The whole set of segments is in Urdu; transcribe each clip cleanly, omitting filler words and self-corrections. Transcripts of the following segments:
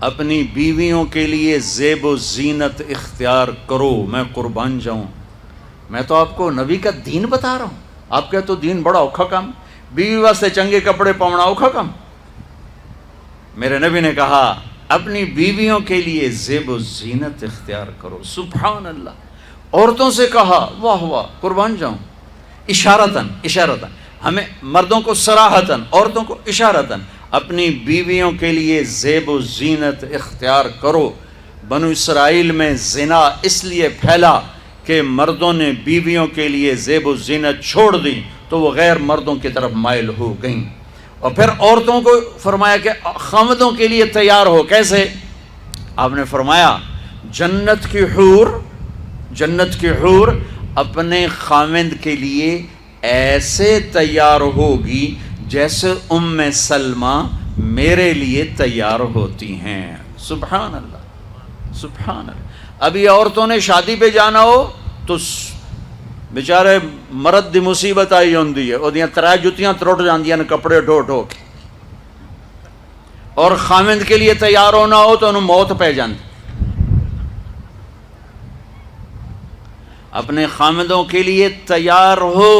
اپنی بیویوں کے لیے زیب و زینت اختیار کرو، میں قربان جاؤں۔ میں تو آپ کو نبی کا دین بتا رہا ہوں، آپ کا تو دین بڑا اوکھا کام، بیوی واسطے چنگے کپڑے پاؤنا اوکھا کام۔ میرے نبی نے کہا اپنی بیویوں کے لیے زیب و زینت اختیار کرو۔ سبحان اللہ۔ عورتوں سے کہا، واہ واہ، قربان جاؤں، اشارتاً ہمیں مردوں کو صراحتاً، عورتوں کو اشارتاً، اپنی بیویوں کے لیے زیب و زینت اختیار کرو۔ بنو اسرائیل میں زنا اس لیے پھیلا کہ مردوں نے بیویوں کے لیے زیب و زینت چھوڑ دی تو وہ غیر مردوں کی طرف مائل ہو گئیں۔ اور پھر عورتوں کو فرمایا کہ خامدوں کے لیے تیار ہو۔ کیسے؟ آپ نے فرمایا جنت کی حور اپنے خامد کے لیے ایسے تیار ہوگی جیسے ام سلمہ میرے لیے تیار ہوتی ہیں۔ سبحان اللہ، سبحان اللہ۔ ابھی عورتوں نے شادی پہ جانا ہو تو بیچارے مرد دی مصیبت آئی ہوندی ہے، اودیاں ترے جتیاں ترٹ جاندیاں نے کپڑے ڈھو ڈھو کے، اور خامد کے لیے تیار ہونا ہو تو انہوں موت پہ جاندی۔ اپنے خامدوں کے لیے تیار ہو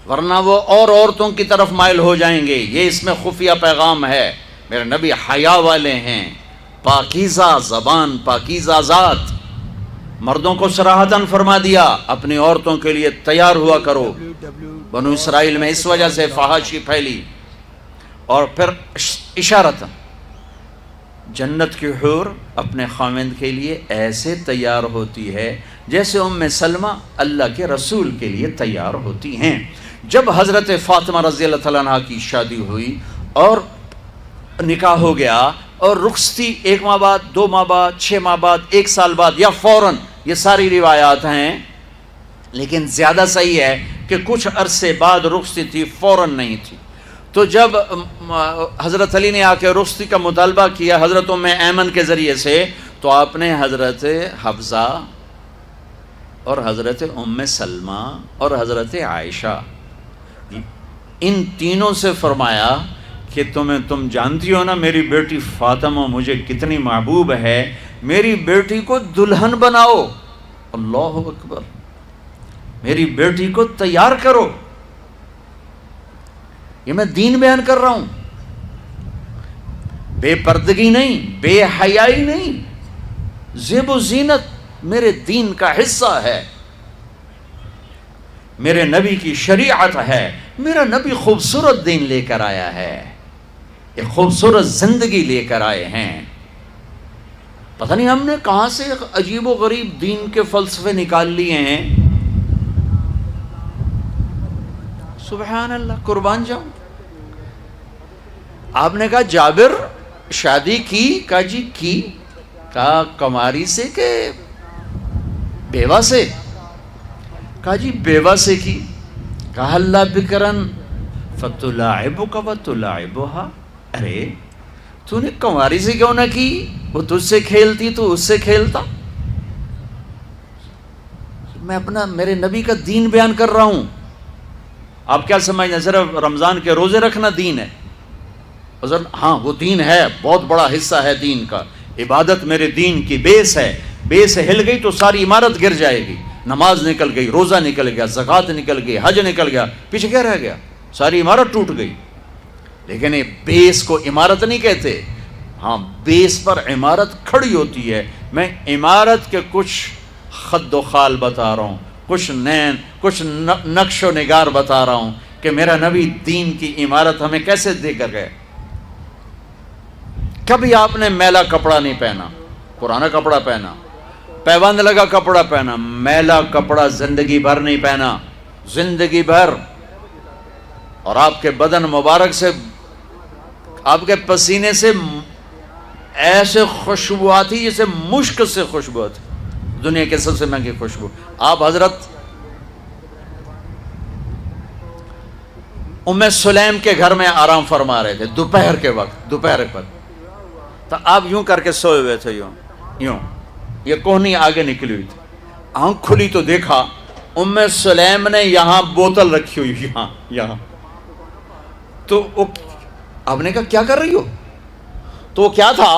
ورنہ وہ اور عورتوں کی طرف مائل ہو جائیں گے۔ یہ اس میں خفیہ پیغام ہے۔ میرے نبی حیا والے ہیں، پاکیزہ زبان، پاکیزہ ذات۔ مردوں کو صراحتاً فرما دیا اپنی عورتوں کے لیے تیار ہوا کرو۔ بنو اسرائیل میں اس وجہ سے فحاشی پھیلی۔ اور پھر اشارتاً جنت کی حور اپنے خامند کے لیے ایسے تیار ہوتی ہے جیسے ام سلمہ اللہ کے رسول کے لیے تیار ہوتی ہیں۔ جب حضرت فاطمہ رضی اللہ تعالیٰ عنہ کی شادی ہوئی اور نکاح ہو گیا اور رخصتی 1 ماہ بعد، 2 ماہ بعد، 6 ماہ بعد، 1 سال بعد یا فوراً، یہ ساری روایات ہیں، لیکن زیادہ صحیح ہے کہ کچھ عرصے بعد رخصتی تھی، فوراً نہیں تھی۔ تو جب حضرت علی نے آ کے رخصتی کا مطالبہ کیا حضرت ام ایمن کے ذریعے سے، تو آپ نے حضرت حفصہ اور حضرت ام سلمہ اور حضرت عائشہ ان تینوں سے فرمایا کہ تم جانتی ہو نا میری بیٹی فاطمہ مجھے کتنی محبوب ہے، میری بیٹی کو دلہن بناؤ۔ اللہ اکبر، میری بیٹی کو تیار کرو۔ یہ میں دین بیان کر رہا ہوں، بے پردگی نہیں، بے حیائی نہیں، زیب و زینت میرے دین کا حصہ ہے، میرے نبی کی شریعت ہے۔ میرا نبی خوبصورت دین لے کر آیا ہے، ایک خوبصورت زندگی لے کر آئے ہیں۔ پتہ نہیں ہم نے کہاں سے عجیب و غریب دین کے فلسفے نکال لیے ہیں۔ سبحان اللہ، قربان جاؤں۔ آپ نے کہا جابر شادی کی؟ کہا جی کی۔ کہا کماری سے کہ بیوہ سے؟ کہا جی بیوہ سے کی۔ کہا اللہ بکرن فتلاعبک وتلاعبها، ارے تو نے کماری سے کیوں نہ کی؟ وہ تجھ سے کھیلتی تو اس سے کھیلتا۔ میں میرے نبی کا دین بیان کر رہا ہوں۔ آپ کیا سمجھنا صرف رمضان کے روزے رکھنا دین ہے؟ ہاں وہ دین ہے، بہت بڑا حصہ ہے دین کا۔ عبادت میرے دین کی بیس ہے، بیس ہل گئی تو ساری عمارت گر جائے گی۔ نماز نکل گئی، روزہ نکل گیا، زکوٰۃ نکل گئی، حج نکل گیا، پیچھے کیا رہ گیا؟ ساری عمارت ٹوٹ گئی۔ لیکن یہ بیس کو عمارت نہیں کہتے، ہاں بیس پر عمارت کھڑی ہوتی ہے۔ میں عمارت کے کچھ خد و خال بتا رہا ہوں، کچھ نقش و نگار بتا رہا ہوں کہ میرا نبی دین کی عمارت ہمیں کیسے دے کر گئے۔ کبھی آپ نے میلا کپڑا نہیں پہنا، پرانا کپڑا پہنا، پیوند لگا کپڑا پہنا، میلا کپڑا زندگی بھر نہیں پہنا، زندگی بھر۔ اور آپ کے بدن مبارک سے، آپ کے پسینے سے ایسے خوشبو آتی جیسے مشک سے خوشبو آتی، دنیا کے سب سے مہنگی خوشبو۔ آپ حضرت ام سلیم کے گھر میں آرام فرما رہے تھے دوپہر کے وقت، دوپہر پر، تو آپ یوں کر کے سوئے ہوئے تھے، یوں یہ کوہنی آگے نکلی ہوئی تھی۔ آنکھ کھلی تو دیکھا ام سلیم نے یہاں بوتل رکھی ہوئی، یہاں۔ تو آپ نے کہا کیا کر رہی ہو؟ تو وہ کیا تھا؟